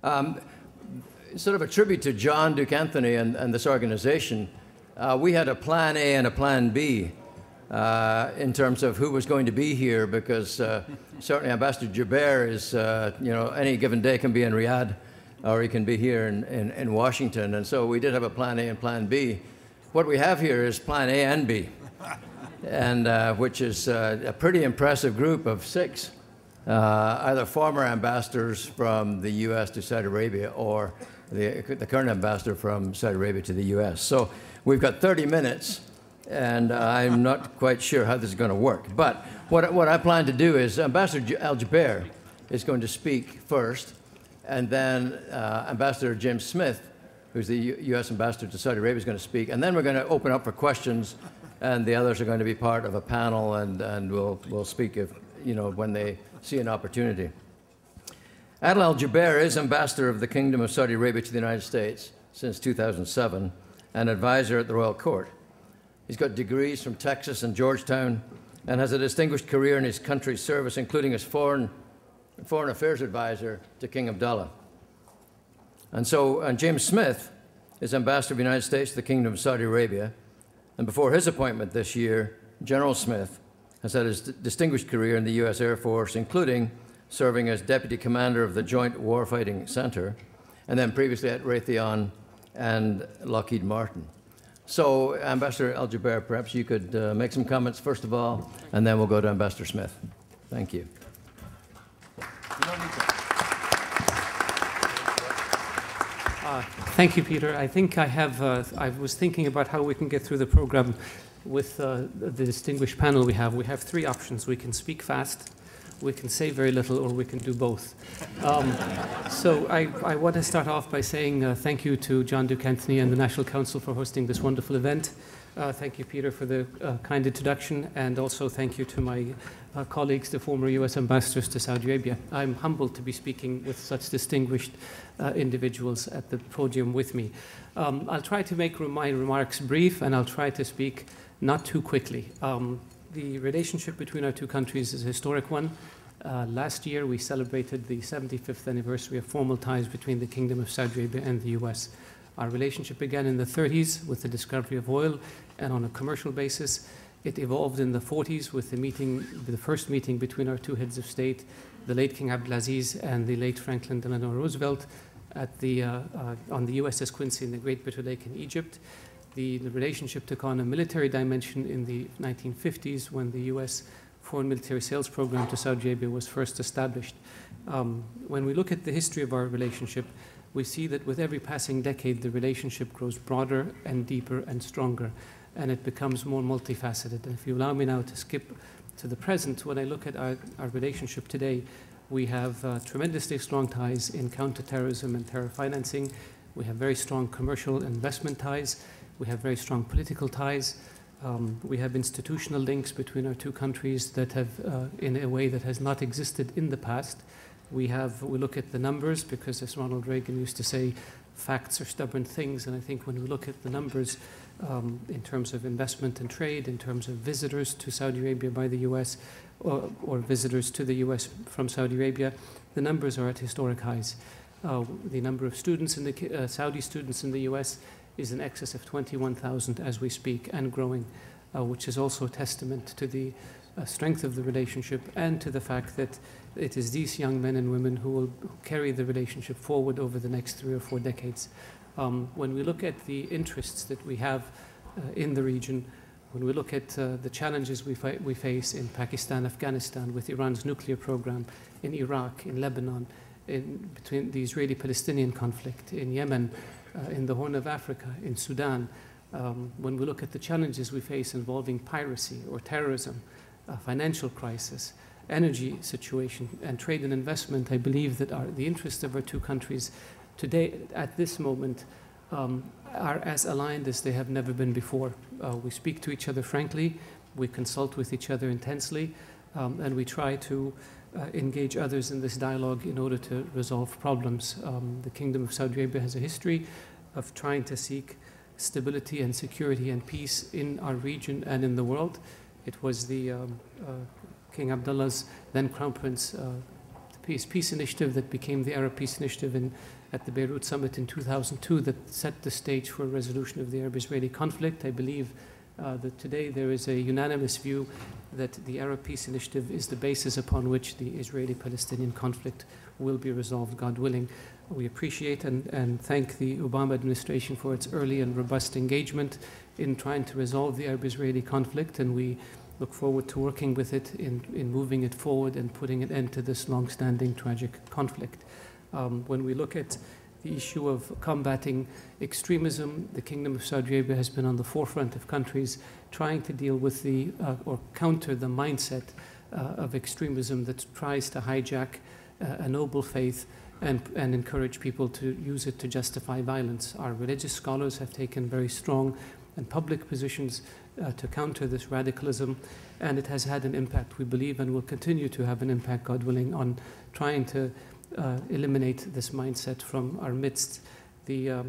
Sort of a tribute to John Duke Anthony and this organization, we had a plan A and a plan B in terms of who was going to be here, because certainly Ambassador Jubeir is, any given day can be in Riyadh or he can be here in Washington. And so we did have a plan A and plan B. What we have here is plan A and B, and which is a pretty impressive group of 6, either former ambassadors from the U.S. to Saudi Arabia or the current ambassador from Saudi Arabia to the U.S. So we've got 30 minutes, and I'm not quite sure how this is going to work. But what I plan to do is Ambassador Al-Jubeir is going to speak first, and then Ambassador James Smith, who's the U.S. ambassador to Saudi Arabia, is going to speak. And then we're going to open up for questions, and the others are going to be part of a panel, and we'll speak if, when they see an opportunity. Adel Al-Jubeir is ambassador of the Kingdom of Saudi Arabia to the United States since 2007 and advisor at the Royal Court. He's got degrees from Texas and Georgetown and has a distinguished career in his country's service, including as foreign affairs advisor to King Abdullah. And James Smith is ambassador of the United States to the Kingdom of Saudi Arabia. And before his appointment this year, General Smith has had his distinguished career in the U.S. Air Force, including serving as Deputy Commander of the Joint Warfighting Center, and then previously at Raytheon and Lockheed Martin. So, Ambassador Al-Jubeir, perhaps you could make some comments first of all, and then we'll go to Ambassador Smith. Thank you. Thank you, Peter. I think I was thinking about how we can get through the program with the distinguished panel we have. We have 3 options. We can speak fast, we can say very little, or we can do both. So I want to start off by saying thank you to John Duke Anthony and the National Council for hosting this wonderful event. Thank you, Peter, for the kind introduction, and also thank you to my colleagues, the former U.S. ambassadors to Saudi Arabia. I'm humbled to be speaking with such distinguished individuals at the podium with me. I'll try to make my remarks brief, and I'll try to speak not too quickly. The relationship between our 2 countries is a historic one. Last year, we celebrated the 75th anniversary of formal ties between the Kingdom of Saudi Arabia and the U.S. Our relationship began in the 30s with the discovery of oil, and on a commercial basis, it evolved in the 40s with the first meeting between our 2 heads of state, the late King Abdulaziz and the late Franklin Delano Roosevelt, on the USS Quincy in the Great Bitter Lake in Egypt. The relationship took on a military dimension in the 1950s when the U.S. foreign military sales program to Saudi Arabia was first established. When we look at the history of our relationship, we see that with every passing decade, the relationship grows broader and deeper and stronger, and it becomes more multifaceted. And if you allow me now to skip to the present, when I look at our relationship today, we have tremendously strong ties in counterterrorism and terror financing. We have very strong commercial investment ties. We have very strong political ties. We have institutional links between our 2 countries that have, in a way that has not existed in the past. We look at the numbers because, as Ronald Reagan used to say, facts are stubborn things. And I think when we look at the numbers in terms of investment and trade, in terms of visitors to Saudi Arabia by the U.S. or visitors to the U.S. from Saudi Arabia, the numbers are at historic highs. The number of students Saudi students in the U.S. is in excess of 21,000 as we speak, and growing, which is also a testament to the strength of the relationship and to the fact that it is these young men and women who will carry the relationship forward over the next 3 or 4 decades. When we look at the interests that we have in the region, when we look at the challenges we face in Pakistan, Afghanistan, with Iran's nuclear program, in Iraq, in Lebanon, between the Israeli-Palestinian conflict, in Yemen, in the Horn of Africa, in Sudan, when we look at the challenges we face involving piracy or terrorism, financial crisis, energy situation, and trade and investment, I believe that the interests of our 2 countries today, at this moment, are as aligned as they have never been before. We speak to each other frankly, we consult with each other intensely, and we try to engage others in this dialogue in order to resolve problems. The Kingdom of Saudi Arabia has a history of trying to seek stability and security and peace in our region and in the world. It was the King Abdullah's, then Crown Prince, peace initiative that became the Arab Peace Initiative at the Beirut Summit in 2002 that set the stage for a resolution of the Arab-Israeli conflict. I believe that today there is a unanimous view that the Arab Peace Initiative is the basis upon which the Israeli-Palestinian conflict will be resolved, God willing. We appreciate and thank the Obama administration for its early and robust engagement in trying to resolve the Arab-Israeli conflict, and we look forward to working with it in moving it forward and putting an end to this long-standing tragic conflict. When we look at the issue of combating extremism, the Kingdom of Saudi Arabia has been on the forefront of countries trying to deal with or counter the mindset of extremism that tries to hijack a noble faith and encourage people to use it to justify violence. Our religious scholars have taken very strong and public positions to counter this radicalism, and it has had an impact, we believe, and will continue to have an impact, God willing, on trying to eliminate this mindset from our midst. The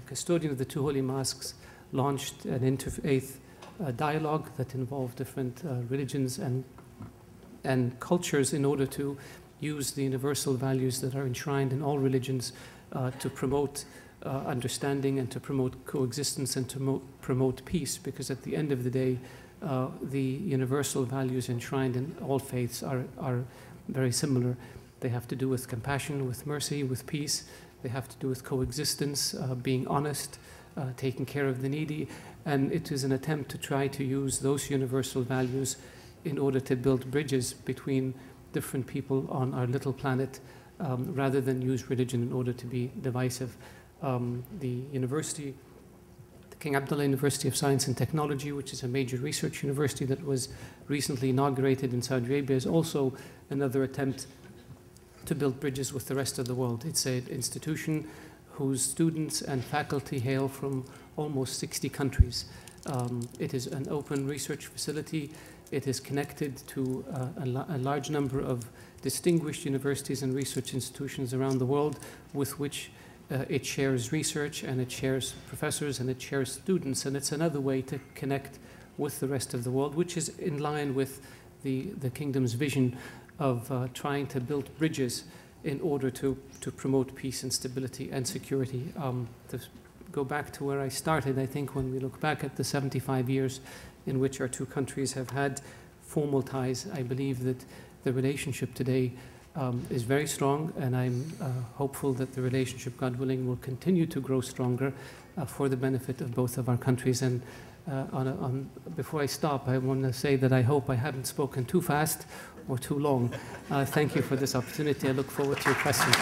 custodian of the two holy mosques launched an interfaith dialogue that involved different religions and cultures in order to use the universal values that are enshrined in all religions to promote understanding and to promote coexistence and to promote peace, because at the end of the day, the universal values enshrined in all faiths are very similar. They have to do with compassion, with mercy, with peace. They have to do with coexistence, being honest, taking care of the needy. And it is an attempt to try to use those universal values in order to build bridges between different people on our little planet, rather than use religion in order to be divisive. The university, the King Abdullah University of Science and Technology, which is a major research university that was recently inaugurated in Saudi Arabia, is also another attempt to build bridges with the rest of the world. It's an institution whose students and faculty hail from almost 60 countries. It is an open research facility. It is connected to a large number of distinguished universities and research institutions around the world with which it shares research, and it shares professors, and it shares students. And it's another way to connect with the rest of the world, which is in line with the Kingdom's vision of trying to build bridges in order to promote peace and stability and security. To go back to where I started, I think when we look back at the 75 years in which our two countries have had formal ties, I believe that the relationship today is very strong, and I'm hopeful that the relationship, God willing, will continue to grow stronger for the benefit of both of our countries. And before I stop, I want to say that I hope I haven't spoken too fast or too long. Thank you for this opportunity. I look forward to your questions.